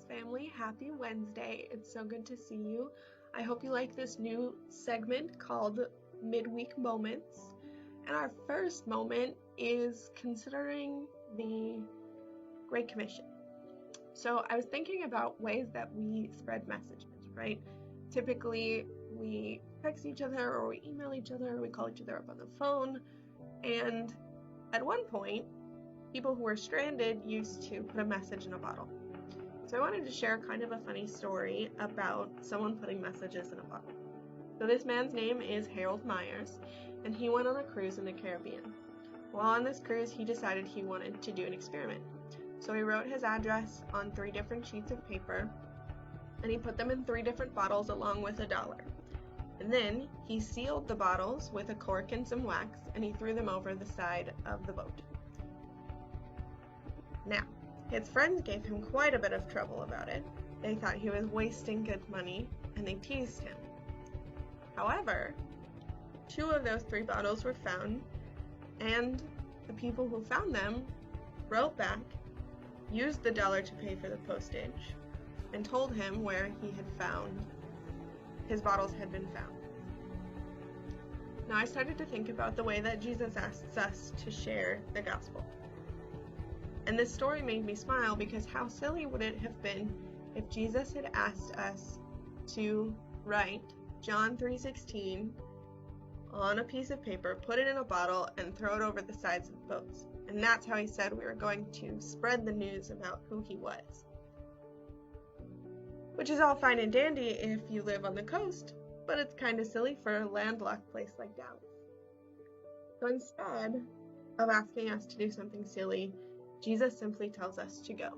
family. Happy Wednesday. It's so good to see you. I hope you like this new segment called Midweek Moments. And our first moment is considering the Great Commission. So I was thinking about ways that we spread messages, right? Typically, we text each other or we email each other or we call each other up on the phone. And at one point, people who were stranded used to put a message in a bottle. So I wanted to share kind of a funny story about someone putting messages in a bottle. So this man's name is Harold Myers, and he went on a cruise in the Caribbean. While on this cruise, he decided he wanted to do an experiment. So he wrote his address on 3 different sheets of paper, and he put them in 3 different bottles along with $1. And then he sealed the bottles with a cork and some wax, and he threw them over the side of the boat. Now, his friends gave him quite a bit of trouble about it. They thought he was wasting good money, and they teased him. However, 2 of those 3 bottles were found, and the people who found them wrote back, used the $1 to pay for the postage, and told him where he had found his bottles had been found. Now I started to think about the way that Jesus asks us to share the gospel. And this story made me smile because how silly would it have been if Jesus had asked us to write John 3:16 on a piece of paper, put it in a bottle, and throw it over the sides of boats. And that's how he said we were going to spread the news about who he was. Which is all fine and dandy if you live on the coast, but it's kind of silly for a landlocked place like Dallas. So instead of asking us to do something silly, Jesus simply tells us to go.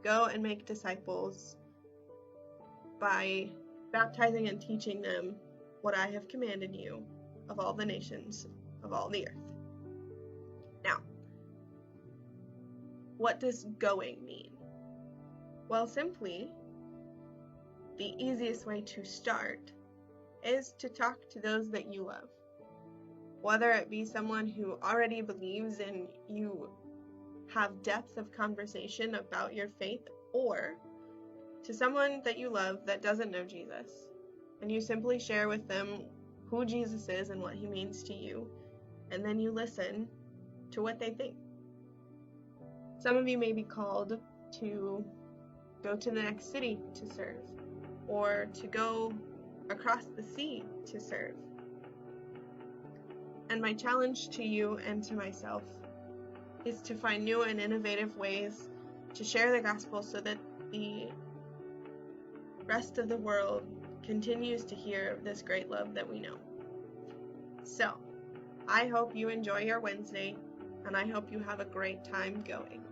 Go and make disciples by baptizing and teaching them what I have commanded you of all the nations of all the earth. Now, what does going mean? Well, simply, the easiest way to start is to talk to those that you love. Whether it be someone who already believes and you have depth of conversation about your faith, or to someone that you love that doesn't know Jesus, and you simply share with them who Jesus is and what he means to you, and then you listen to what they think. Some of you may be called to go to the next city to serve, or to go across the sea to serve. And my challenge to you and to myself is to find new and innovative ways to share the gospel so that the rest of the world continues to hear of this great love that we know. So, I hope you enjoy your Wednesday, and I hope you have a great time going.